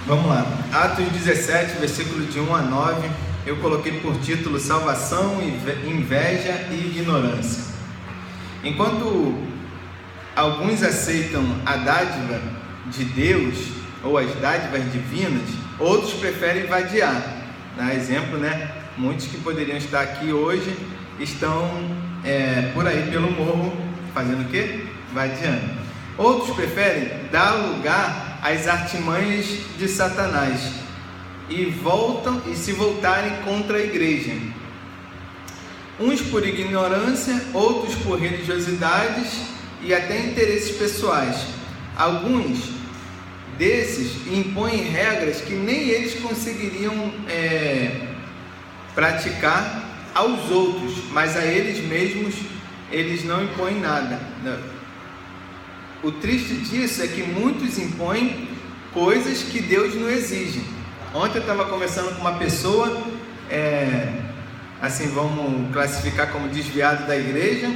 Vamos lá, Atos 17, versículo de 1 a 9, eu coloquei por título Salvação, Inveja e Ignorância. Enquanto alguns aceitam a dádiva de Deus, ou as dádivas divinas, outros preferem vadiar. Exemplo, muitos que poderiam estar aqui hoje estão por aí pelo morro, fazendo o quê? Vadiando. Outros preferem dar lugar às artimanhas de Satanás e se voltarem contra a igreja. Uns por ignorância, outros por religiosidades e até interesses pessoais. Alguns desses impõem regras que nem eles conseguiriam praticar aos outros, mas a eles mesmos eles não impõem nada. O triste disso é que muitos impõem coisas que Deus não exige. Ontem eu estava conversando com uma pessoa, assim vamos classificar como desviado da igreja,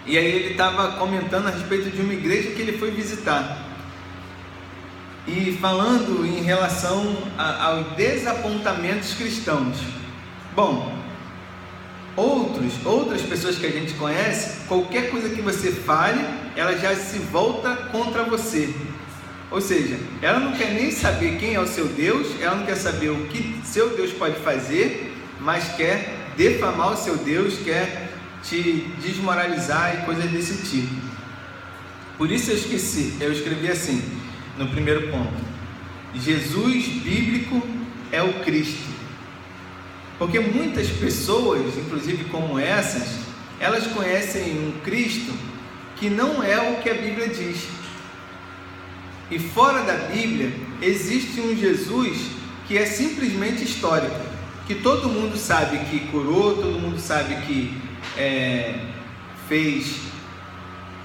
e aí ele estava comentando a respeito de uma igreja que ele foi visitar, e falando em relação aos desapontamentos cristãos. Bom, outras pessoas que a gente conhece, qualquer coisa que você fale, ela já se volta contra você. Ou seja, ela não quer nem saber quem é o seu Deus, ela não quer saber o que seu Deus pode fazer, mas quer defamar o seu Deus, quer te desmoralizar e coisas desse tipo. Por isso eu escrevi assim, no primeiro ponto: Jesus bíblico é o Cristo. Porque muitas pessoas, inclusive como essas, elas conhecem um Cristo que não é o que a Bíblia diz. E fora da Bíblia existe um Jesus que é simplesmente histórico, que todo mundo sabe que curou, todo mundo sabe que fez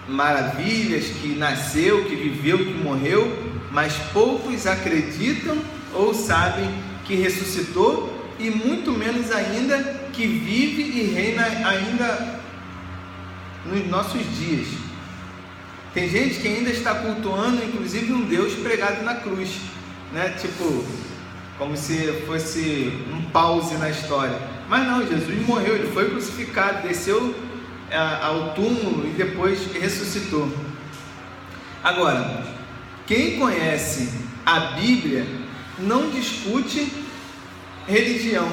maravilhas, que nasceu, que viveu, que morreu, mas poucos acreditam ou sabem que ressuscitou, e muito menos ainda que vive e reina ainda nos nossos dias. Tem gente que ainda está cultuando inclusive um Deus pregado na cruz, tipo, como se fosse um pause na história. Mas não, Jesus morreu, ele foi crucificado, desceu ao túmulo e depois ressuscitou. Agora, quem conhece a Bíblia não discute religião.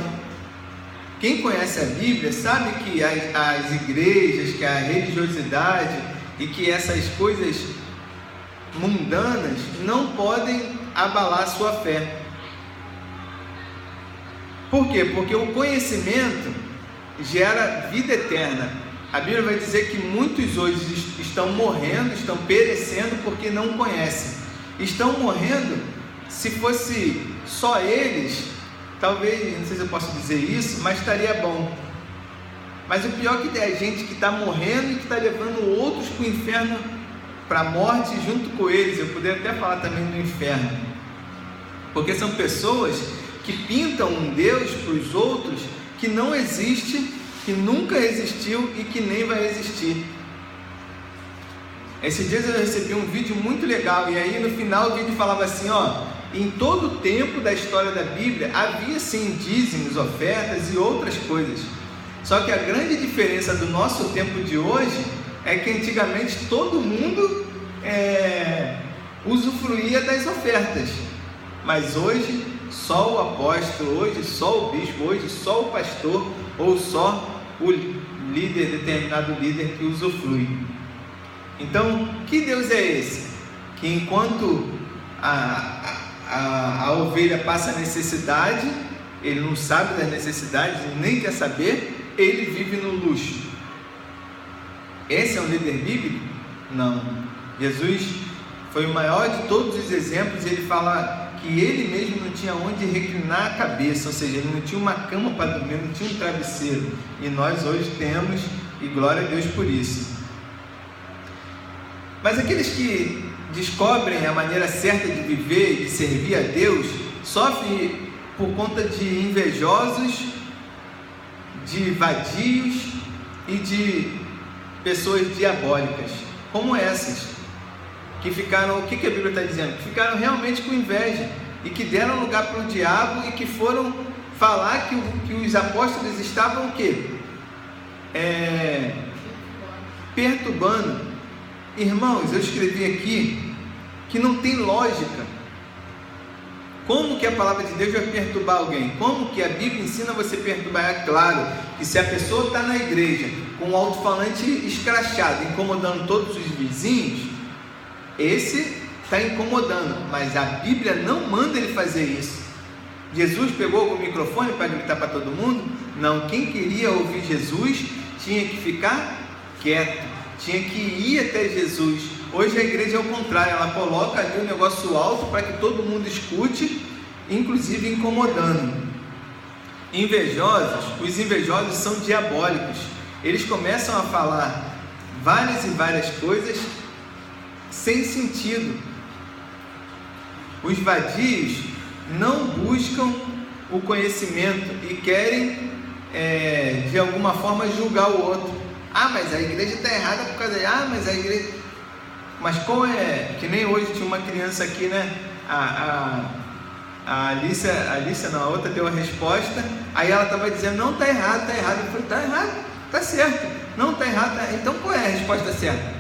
Quem conhece a Bíblia sabe que as igrejas, que a religiosidade e que essas coisas mundanas não podem abalar a sua fé. Por quê? Porque o conhecimento gera vida eterna. A Bíblia vai dizer que muitos hoje estão morrendo, estão perecendo porque não conhecem. Estão morrendo, se fosse só eles, talvez, não sei se eu posso dizer isso, mas estaria bom. Mas o pior é que é gente que está morrendo e que está levando outros para o inferno, para a morte junto com eles. Eu poderia até falar também do inferno, porque são pessoas que pintam um Deus para os outros que não existe, que nunca existiu e que nem vai existir. Esses dias eu recebi um vídeo muito legal, e aí no final o vídeo falava assim, em todo o tempo da história da Bíblia havia sim dízimos, ofertas e outras coisas. Só que a grande diferença do nosso tempo de hoje é que antigamente todo mundo usufruía das ofertas, mas hoje só o apóstolo, hoje só o bispo, hoje só o pastor ou só o líder, determinado líder que usufrui. Então, que Deus é esse? Que enquanto a ovelha passa necessidade, ele não sabe das necessidades, nem quer saber, ele vive no luxo. Esse é um líder bíblico? Não. Jesus foi o maior de todos os exemplos. Ele fala que ele mesmo não tinha onde reclinar a cabeça, ou seja, ele não tinha uma cama para dormir, não tinha um travesseiro, e nós hoje temos, e glória a Deus por isso. Mas aqueles que descobrem a maneira certa de viver e de servir a Deus sofrem por conta de invejosos, de vadios e de pessoas diabólicas, como essas, que ficaram, o que a Bíblia está dizendo? Que ficaram realmente com inveja, e que deram lugar para o diabo e que foram falar que os apóstolos estavam o quê? Perturbando. Irmãos, eu escrevi aqui que não tem lógica. Como que a palavra de Deus vai perturbar alguém? Como que a Bíblia ensina você a perturbar? É claro que se a pessoa está na igreja com um alto-falante escrachado, incomodando todos os vizinhos, esse está incomodando, mas a Bíblia não manda ele fazer isso. Jesus pegou o microfone para gritar para todo mundo? Não, quem queria ouvir Jesus tinha que ficar quieto, tinha que ir até Jesus. Hoje a igreja é o contrário, ela coloca ali um negócio alto para que todo mundo escute, inclusive incomodando. Os invejosos são diabólicos. Eles começam a falar várias e várias coisas sem sentido. Os vadios não buscam o conhecimento e querem de alguma forma julgar o outro. Mas a igreja está errada por causa mas a igreja... Mas qual é? Que nem hoje tinha uma criança aqui, né? A Alicia não, a outra deu a resposta, aí ela estava dizendo, não, está errado, está errado. Eu falei, está errado, está certo. Não, está errado, tá... Então qual é a resposta certa?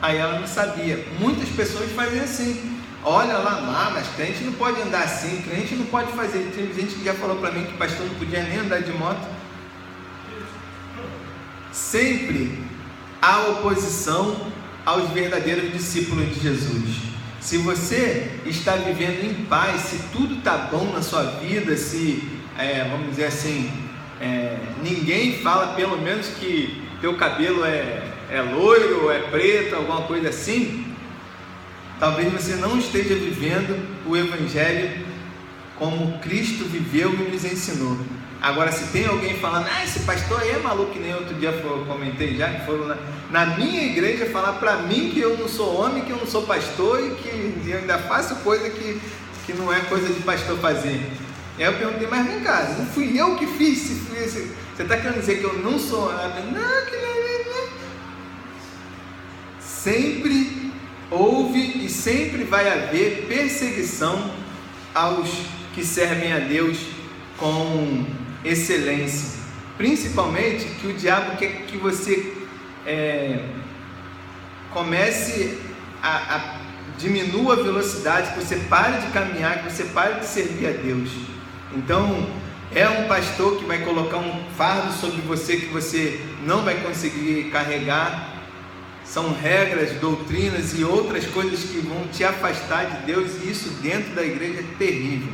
Aí ela não sabia. Muitas pessoas fazem assim. Olha lá, mas crente não pode andar assim, crente não pode fazer. Tem gente que já falou para mim que pastor não podia nem andar de moto. Sempre há oposição aos verdadeiros discípulos de Jesus. Se você está vivendo em paz, se tudo está bom na sua vida, se, vamos dizer assim, ninguém fala pelo menos que teu cabelo é loiro, é preto, alguma coisa assim, talvez você não esteja vivendo o Evangelho como Cristo viveu e nos ensinou. Agora, se tem alguém falando, esse pastor aí é maluco, que nem outro dia eu comentei já, que foram na minha igreja falar para mim que eu não sou homem, que eu não sou pastor e que eu ainda faço coisa que não é coisa de pastor fazer. Aí eu perguntei, mas vem cá, não fui eu que fiz, você está querendo dizer que eu não sou? Não, que não. Sempre houve e sempre vai haver perseguição aos que servem a Deus com excelência, principalmente que o diabo quer que você comece a diminua a velocidade, que você pare de caminhar, que você pare de servir a Deus. Então é um pastor que vai colocar um fardo sobre você que você não vai conseguir carregar. São regras, doutrinas e outras coisas que vão te afastar de Deus, e isso dentro da igreja é terrível.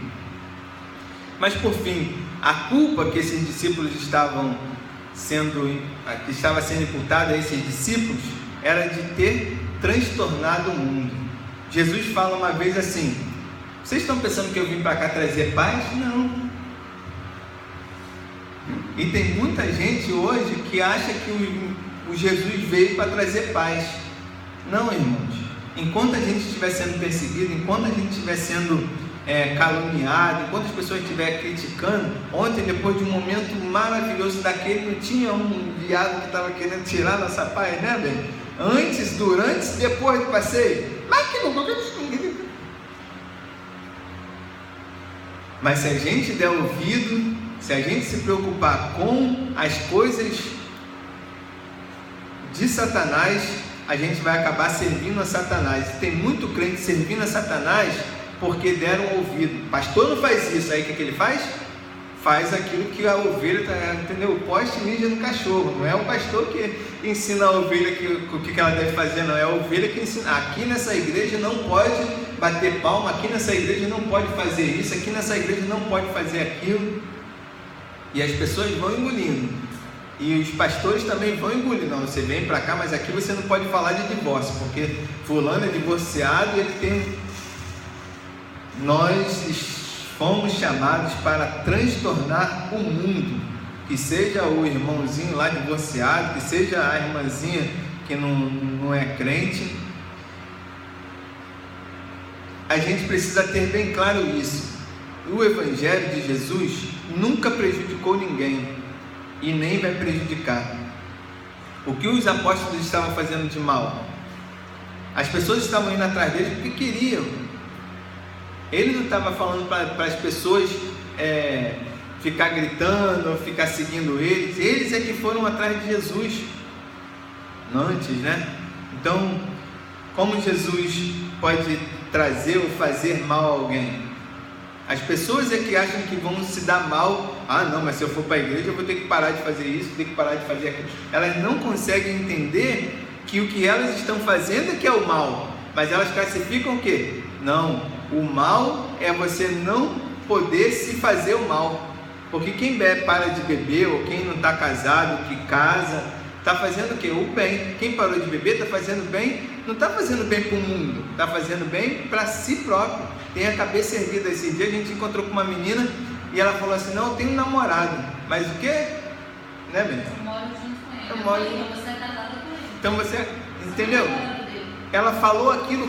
Mas por fim, a culpa que esses discípulos que estava sendo imputada a esses discípulos era de ter transtornado o mundo. Jesus fala uma vez assim: vocês estão pensando que eu vim para cá trazer paz? Não. E tem muita gente hoje que acha que o Jesus veio para trazer paz. Não, irmãos. Enquanto a gente estiver sendo perseguido, enquanto a gente estiver sendo caluniado, enquanto as pessoas estiverem criticando, ontem, depois de um momento maravilhoso daquele, não tinha um viado que estava querendo tirar nossa paz, né, bem? Antes, durante e depois do passeio. Mas se a gente der ouvido, se a gente se preocupar com as coisas de Satanás, a gente vai acabar servindo a Satanás. E tem muito crente servindo a Satanás porque deram ouvido. Pastor não faz isso, aí o que ele faz? Faz aquilo que a ovelha, entendeu? O poste mija no cachorro. Não é o pastor que ensina a ovelha o que ela deve fazer, não. É a ovelha que ensina. Aqui nessa igreja não pode bater palma, aqui nessa igreja não pode fazer isso, aqui nessa igreja não pode fazer aquilo. E as pessoas vão engolindo. E os pastores também vão engolir. Não, você vem para cá, mas aqui você não pode falar de divórcio, porque fulano é divorciado e ele tem... Nós fomos chamados para transtornar o mundo, que seja o irmãozinho lá divorciado, que seja a irmãzinha que não é crente. A gente precisa ter bem claro isso. O Evangelho de Jesus nunca prejudicou ninguém e nem vai prejudicar. O que os apóstolos estavam fazendo de mal? As pessoas estavam indo atrás deles porque queriam. Ele não estava falando para as pessoas ficar gritando, ficar seguindo eles. Eles é que foram atrás de Jesus antes, né? Então, como Jesus pode trazer ou fazer mal a alguém? As pessoas é que acham que vão se dar mal. Ah, não, mas se eu for para a igreja eu vou ter que parar de fazer isso, ter que parar de fazer aquilo. Elas não conseguem entender que o que elas estão fazendo é que é o mal, mas elas classificam o quê? Não, o mal é você não poder se fazer o mal, porque quem para de beber, ou quem não está casado, que casa, está fazendo o quê? O bem. Quem parou de beber está fazendo bem, não está fazendo bem para o mundo, está fazendo bem para si próprio. Tem a cabeça erguida. Esse dia a gente encontrou com uma menina e ela falou assim: não, eu tenho um namorado, mas o quê? Né, Bento? Eu moro junto com ele. Eu moro... Então você é casada com ele. Então você, entendeu? Ela falou aquilo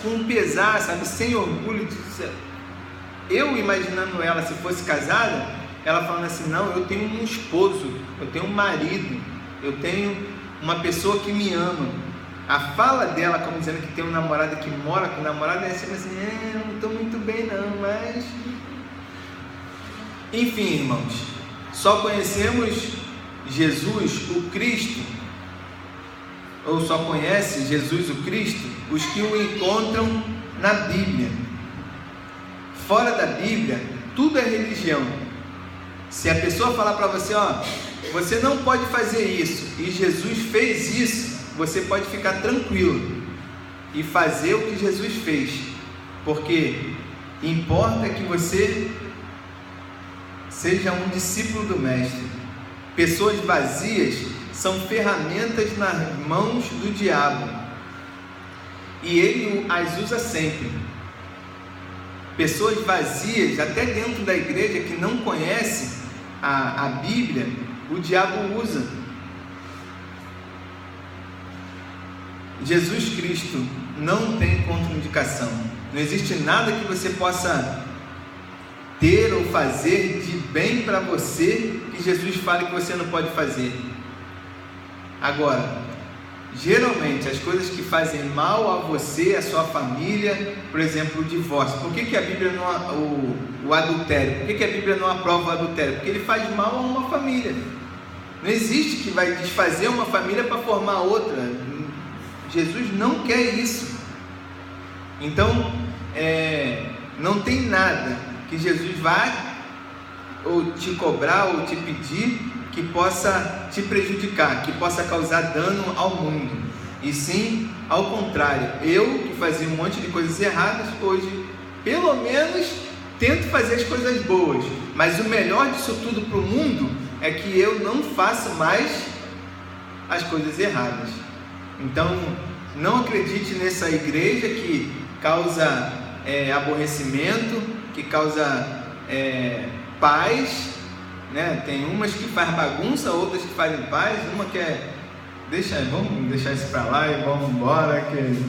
com pesar, sabe? Sem orgulho. Eu imaginando ela, se fosse casada, ela falando assim: não, eu tenho um esposo, eu tenho um marido, eu tenho uma pessoa que me ama. A fala dela, como dizendo que tem um namorado que mora com o namorado, é assim: não estou muito bem não, mas... Enfim, irmãos, só conhecemos Jesus, o Cristo, ou só conhece Jesus, o Cristo, os que o encontram na Bíblia. Fora da Bíblia, tudo é religião. Se a pessoa falar para você: ó, você não pode fazer isso, e Jesus fez isso, você pode ficar tranquilo e fazer o que Jesus fez, porque importa que você seja um discípulo do Mestre. Pessoas vazias são ferramentas nas mãos do diabo, e ele as usa sempre. Pessoas vazias, até dentro da igreja, que não conhece a Bíblia, o diabo usa. Jesus Cristo não tem contraindicação. Não existe nada que você possa ter ou fazer de bem para você que Jesus fale que você não pode fazer. Agora, geralmente as coisas que fazem mal a você, a sua família, por exemplo, o divórcio. Por que a Bíblia não, o adultério? Por que a Bíblia não aprova o adultério? Porque ele faz mal a uma família. Não existe que vai desfazer uma família para formar outra. Jesus não quer isso. Então, não tem nada que Jesus vá ou te cobrar ou te pedir que possa te prejudicar, que possa causar dano ao mundo. E sim, ao contrário, eu que fazia um monte de coisas erradas, hoje, pelo menos, tento fazer as coisas boas. Mas o melhor disso tudo para o mundo é que eu não faço mais as coisas erradas. Então, não acredite nessa igreja que causa aborrecimento, que causa paz, né? Tem umas que faz bagunça, outras que fazem paz. Uma que vamos deixar isso para lá e vamos embora, que